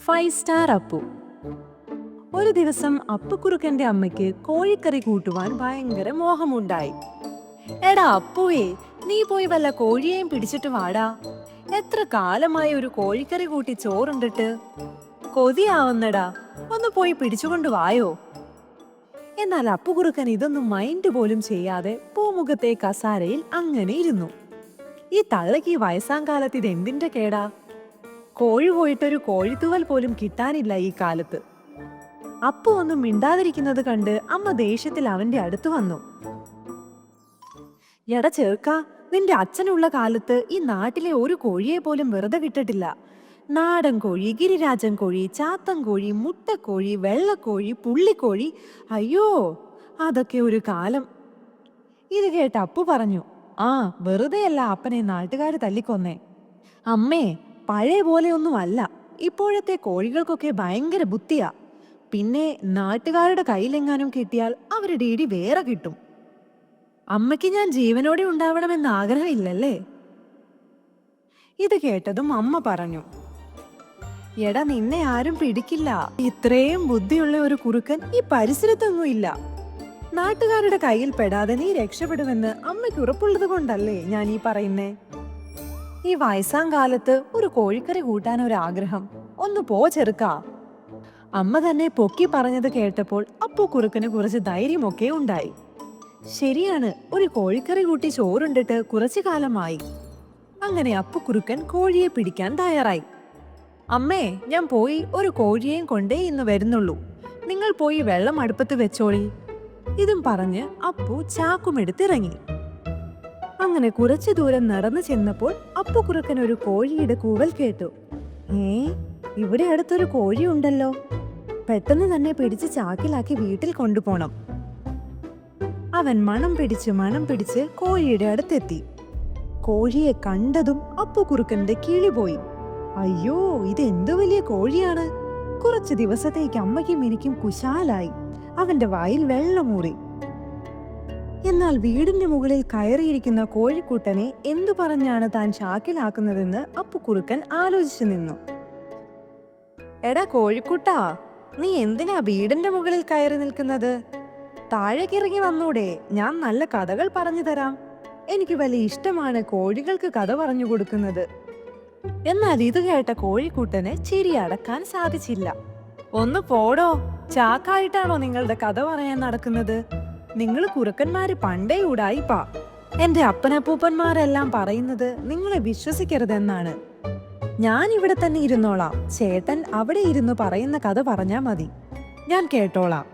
Five star Appu. ഒരു ദിവസം അപ്പുക്കുറുക്കന്റെ അമ്മയ്ക്ക് കോഴിക്കറി കൂട്ടുവാൻ ഭയങ്കര മോഹമുണ്ടായി. എടാ അപ്പുവേ, നീ പോയി വല്ല കോഴിയെയും പിടിച്ചിട്ട് വാടാ. എത്ര കാലമായി ഒരു കോഴിക്കറി കൂട്ടി ചോറുണ്ടിട്ട് കൊതിയാവുന്നടാ. ഒന്ന് പോയി പിടിച്ചുകൊണ്ട് വായോ. എന്നാൽ അപ്പുകുറുക്കൻ ഇതൊന്നും മൈൻഡ് പോലും ചെയ്യാതെ പൂമുഖത്തെ കസാരയിൽ അങ്ങനെ ഇരുന്നു. ഈ തള്ളക്ക് ഈ വയസ്സാം കാലത്ത് ഇതെന്തിന്റെ കേടാ? കോഴി പോയിട്ടൊരു കോഴിത്തൂവൽ പോലും കിട്ടാനില്ല ഈ കാലത്ത്. അപ്പു ഒന്നും മിണ്ടാതിരിക്കുന്നത് കണ്ട് അമ്മ ദേഷ്യത്തിൽ അവന്റെ അടുത്ത് വന്നു. എടാ ചെറുക്ക, നിന്റെ അച്ഛനുള്ള കാലത്ത് ഈ നാട്ടിലെ ഒരു കോഴിയെ പോലും വെറുതെ വിട്ടിട്ടില്ല. നാടൻ കോഴി, ഗിരിരാജൻ കോഴി, ചാത്തൻ കോഴി, മുട്ടക്കോഴി, വെള്ളക്കോഴി, പുള്ളിക്കോഴി. അയ്യോ, അതൊക്കെ ഒരു കാലം. ഇത് കേട്ട് അപ്പു പറഞ്ഞു, ആ വെറുതെയല്ല അപ്പനെ നാട്ടുകാര് തല്ലിക്കൊന്നേ. അമ്മേ, പഴയ പോലെയൊന്നും അല്ല. ഇപ്പോഴത്തെ കോഴികൾക്കൊക്കെ ഭയങ്കര ബുദ്ധിയാ. പിന്നെ നാട്ടുകാരുടെ കയ്യിലെങ്ങാനും കിട്ടിയാൽ അവരുടെ ഇടി വേറെ കിട്ടും. അമ്മയ്ക്ക് ഞാൻ ജീവനോടെ ഉണ്ടാവണമെന്ന് ആഗ്രഹമില്ലല്ലേ? ഇത് കേട്ടതും അമ്മ പറഞ്ഞു, എടാ നിന്നെ ആരും പിടിക്കില്ല. ഇത്രയും ബുദ്ധിയുള്ള ഒരു കുറുക്കൻ ഈ പരിസരത്തൊന്നും ഇല്ല. നാട്ടുകാരുടെ കയ്യിൽ പെടാതെ നീ രക്ഷപ്പെടുമെന്ന് അമ്മയ്ക്ക് ഉറപ്പുള്ളത് കൊണ്ടല്ലേ ഞാൻ ഈ പറയുന്നേ. ഈ വയസ്സാം കാലത്ത് ഒരു കോഴിക്കറി കൂട്ടാൻ ഒരു ആഗ്രഹം. ഒന്ന് പോ ചെറുക്കാ. അമ്മ തന്നെ പൊക്കി പറഞ്ഞത് കേട്ടപ്പോൾ അപ്പു കുറുക്കന് കുറച്ച് ധൈര്യമൊക്കെ ഉണ്ടായി. ശരിയാണ്, ഒരു കോഴിക്കറി കൂട്ടി ചോറുണ്ടിട്ട് കുറച്ചു കാലമായി. അങ്ങനെ അപ്പു കുറുക്കൻ കോഴിയെ പിടിക്കാൻ തയ്യാറായി. അമ്മേ, ഞാൻ പോയി ഒരു കോഴിയെയും കൊണ്ടേ ഇന്ന് വരുന്നുള്ളൂ. നിങ്ങൾ പോയി വെള്ളം അടുപ്പത്ത് വെച്ചോളി. ഇതും പറഞ്ഞ് അപ്പു ചാക്കുമെടുത്തിറങ്ങി. അങ്ങനെ കുറച്ചു ദൂരം നടന്നു ചെന്നപ്പോൾ അപ്പു കുറുക്കൻ ഒരു കോഴിയുടെ കൂവൽ കേട്ടു. ഇവിടെ അടുത്തൊരു കോഴി ഉണ്ടല്ലോ. പെട്ടെന്ന് തന്നെ പിടിച്ച് ചാക്കിലാക്കി വീട്ടിൽ കൊണ്ടുപോണം. അവൻ മണം പിടിച്ച് കോഴിയുടെ അടുത്തെത്തി. കോഴിയെ കണ്ടതും അപ്പു കുറുക്കന്റെ കിളി പോയി. അയ്യോ, ഇത് എന്തു വലിയ കോഴിയാണ്. കുറച്ചു ദിവസത്തേക്ക് അമ്മയ്ക്കും എനിക്കും കുശാലായി. അവന്റെ വായിൽ വെള്ളമൂറി. എന്നാൽ വീടിന്റെ മുകളിൽ കയറിയിരിക്കുന്ന കോഴിക്കുട്ടനെ എന്തു പറഞ്ഞാണ് താൻ ചാക്കിലാക്കുന്നതെന്ന് അപ്പുക്കുറുക്കൻ ആലോചിച്ചു നിന്നു. എടാ കോഴിക്കുട്ടാ, നീ എന്തിനാ വീടിന്റെ മുകളിൽ കയറി നിൽക്കുന്നത്? താഴേക്കിറങ്ങി വന്നൂടെ? ഞാൻ നല്ല കഥകൾ പറഞ്ഞു തരാം. എനിക്ക് വലിയ ഇഷ്ടമാണ് കോഴികൾക്ക് കഥ പറഞ്ഞു കൊടുക്കുന്നത്. എന്നാൽ ഇത് കേട്ട കോഴിക്കുട്ടന് ചിരി അടക്കാൻ സാധിച്ചില്ല. ഒന്ന് പോടോ, ചാക്കായിട്ടാണോ നിങ്ങളുടെ കഥ പറയാൻ നടക്കുന്നത്? നിങ്ങൾ കുറുക്കന്മാര് പണ്ടേ ഉടായിപ്പാ. എന്റെ അപ്പനപ്പൂപ്പന്മാരെല്ലാം പറയുന്നത് നിങ്ങളെ വിശ്വസിക്കരുതെന്നാണ്. ഞാൻ ഇവിടെ തന്നെ ഇരുന്നോളാം. ചേട്ടൻ അവിടെ ഇരുന്ന് പറയുന്ന കഥ പറഞ്ഞാ മതി, ഞാൻ കേട്ടോളാം.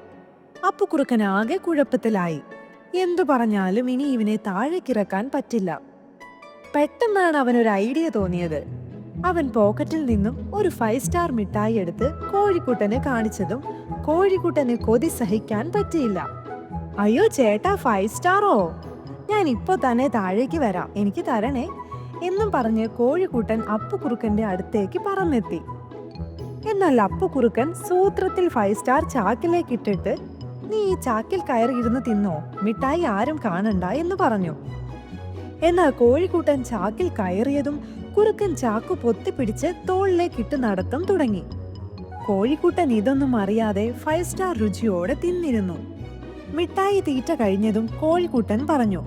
അപ്പുക്കുറുക്കൻ ആകെ കുഴപ്പത്തിലായി. എന്തു പറഞ്ഞാലും ഇനി ഇവനെ താഴേക്കിറക്കാൻ പറ്റില്ല. പെട്ടെന്നാണ് അവനൊരു ഐഡിയ തോന്നിയത്. അവൻ പോക്കറ്റിൽ നിന്നും ഒരു 5 സ്റ്റാർ മിഠായി എടുത്ത് കോഴിക്കുട്ടനെ കാണിച്ചതും കോഴിക്കുട്ടന് കൊതി സഹിക്കാൻ പറ്റിയില്ല. അയ്യോ ചേട്ടാ, 5 സ്റ്റാറോ? ഞാൻ ഇപ്പൊ തന്നെ താഴേക്ക് വരാം, എനിക്ക് തരണേ എന്നും പറഞ്ഞ് കോഴിക്കുട്ടൻ അപ്പുകുറുക്കന്റെ അടുത്തേക്ക് പറന്നെത്തി. എന്നാൽ അപ്പുകുറുക്കൻ സൂത്രത്തിൽ 5 സ്റ്റാർ ചാക്കിലേക്ക് ഇട്ടിട്ട്, നീ ഈ ചാക്കിൽ കയറിയിരുന്ന് തിന്നോ, മിഠായി ആരും കാണണ്ട എന്ന് പറഞ്ഞു. എന്നാൽ കോഴിക്കുട്ടൻ ചാക്കിൽ കയറിയതും കുറുക്കൻ ചാക്കു പൊത്തിപ്പിടിച്ച് തോളിലേക്കിട്ട് നടത്തം തുടങ്ങി. കോഴിക്കുട്ടൻ ഇതൊന്നും അറിയാതെ 5 സ്റ്റാർ രുചിയോടെ തിന്നിരുന്നു. മിഠായി തീറ്റ കഴിഞ്ഞതും കോഴിക്കുട്ടൻ പറഞ്ഞു,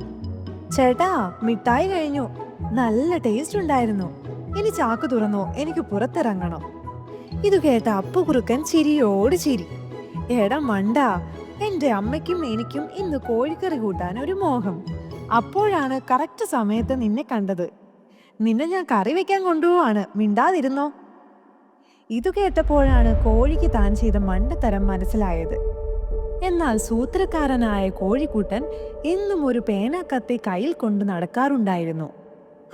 ചേട്ടാ മിഠായി കഴിഞ്ഞു, നല്ല ടേസ്റ്റ് ഉണ്ടായിരുന്നു. ഇനി ചാക്ക് തുറന്നോ, എനിക്ക് പുറത്തിറങ്ങണം. ഇത് കേട്ട അപ്പുകുറുക്കൻ ചിരിയോട് ചിരി. എടാ മണ്ടാ, എന്റെ അമ്മയ്ക്കും എനിക്കും ഇന്ന് കോഴിക്കറി കൂട്ടാൻ ഒരു മോഹം. അപ്പോഴാണ് കറക്റ്റ് സമയത്ത് നിന്നെ കണ്ടത്. നിന്നെ ഞാൻ കറി വെക്കാൻ കൊണ്ടുപോവാണ്, മിണ്ടാതിരുന്നോ. ഇതു കേട്ടപ്പോഴാണ് കോഴിക്ക് താൻ ചെയ്ത മണ്ടത്തരം മനസ്സിലായത്. എന്നാൽ സൂത്രക്കാരനായ കോഴിക്കുട്ടൻ എന്നും ഒരു പേനാക്കത്തി കയ്യിൽ കൊണ്ട് നടക്കാറുണ്ടായിരുന്നു.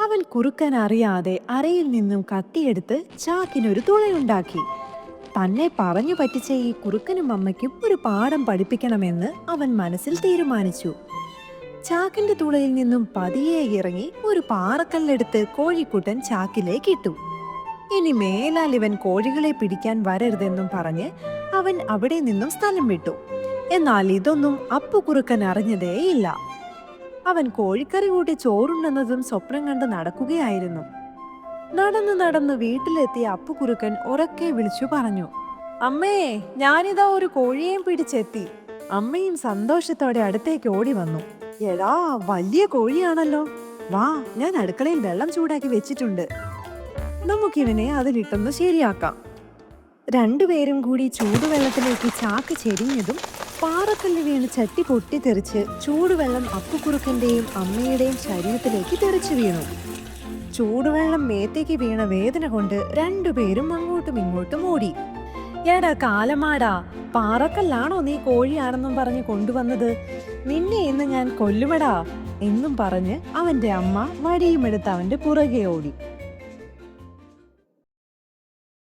അവൻ കുറുക്കൻ അറിയാതെ അരയിൽ നിന്നും കത്തിയെടുത്ത് ചാക്കിനൊരു തുളയുണ്ടാക്കി. തന്നെ പറഞ്ഞു പറ്റിച്ച ഈ കുറുക്കനും അമ്മയ്ക്കും ഒരു പാഠം പഠിപ്പിക്കണമെന്ന് അവൻ മനസ്സിൽ തീരുമാനിച്ചു. ചാക്കിന്റെ തുളയിൽ നിന്നും പതിയെ ഇറങ്ങി ഒരു പാറക്കല്ലെടുത്ത് കോഴിക്കുട്ടൻ ചാക്കിലേക്ക് ഇട്ടു. ഇനി മേലാൽ ഇവൻ കോഴികളെ പിടിക്കാൻ വരരുതെന്നും പറഞ്ഞ് അവൻ അവിടെ നിന്നും സ്ഥലം വിട്ടു. എന്നാൽ ഇതൊന്നും അപ്പുകുറുക്കൻ അറിഞ്ഞതേയില്ല. അവൻ കോഴിക്കറി കൂട്ടി ചോറുണ്ടെന്നതും സ്വപ്നം കണ്ട് നടക്കുകയായിരുന്നു. നടന്ന് നടന്ന് വീട്ടിലെത്തിയ അപ്പുകുറുക്കൻ ഉറക്കെ വിളിച്ചു പറഞ്ഞു, അമ്മേ, ഞാനിതാ ഒരു കോഴിയെയും പിടിച്ചെത്തി. അമ്മയും സന്തോഷത്തോടെ അടുത്തേക്ക് ഓടി വന്നു. എടാ, വലിയ കോഴിയാണല്ലോ. വാ, ഞാൻ അടുക്കളയിൽ വെള്ളം ചൂടാക്കി വെച്ചിട്ടുണ്ട്. നമുക്കിവനെ അതിലിട്ടൊന്ന് ശരിയാക്കാം. രണ്ടുപേരും കൂടി ചൂടുവെള്ളത്തിലേക്ക് ചാക്ക് ചെരിഞ്ഞതും പാറക്കല്ല് വീണ് ചട്ടി പൊട്ടിത്തെറിച്ച് ചൂടുവെള്ളം അപ്പുകുറുക്കന്റെയും അമ്മയുടെയും ശരീരത്തിലേക്ക് തെറിച്ചു വീണു. ചൂടുവെള്ളം മേത്തേക്ക് വീണ വേദന കൊണ്ട് രണ്ടുപേരും അങ്ങോട്ടും ഇങ്ങോട്ടും ഓടി. എടാ കാലമാടാ, പാറക്കല്ലാണോ നീ കോഴിയാണെന്നും പറഞ്ഞ് കൊണ്ടുവന്നത്? നിന്നെ ഇന്ന് ഞാൻ കൊല്ലുമടാ എന്നും പറഞ്ഞ് അവന്റെ അമ്മ വടിയുമെടുത്ത് അവന്റെ പുറകെ ഓടി.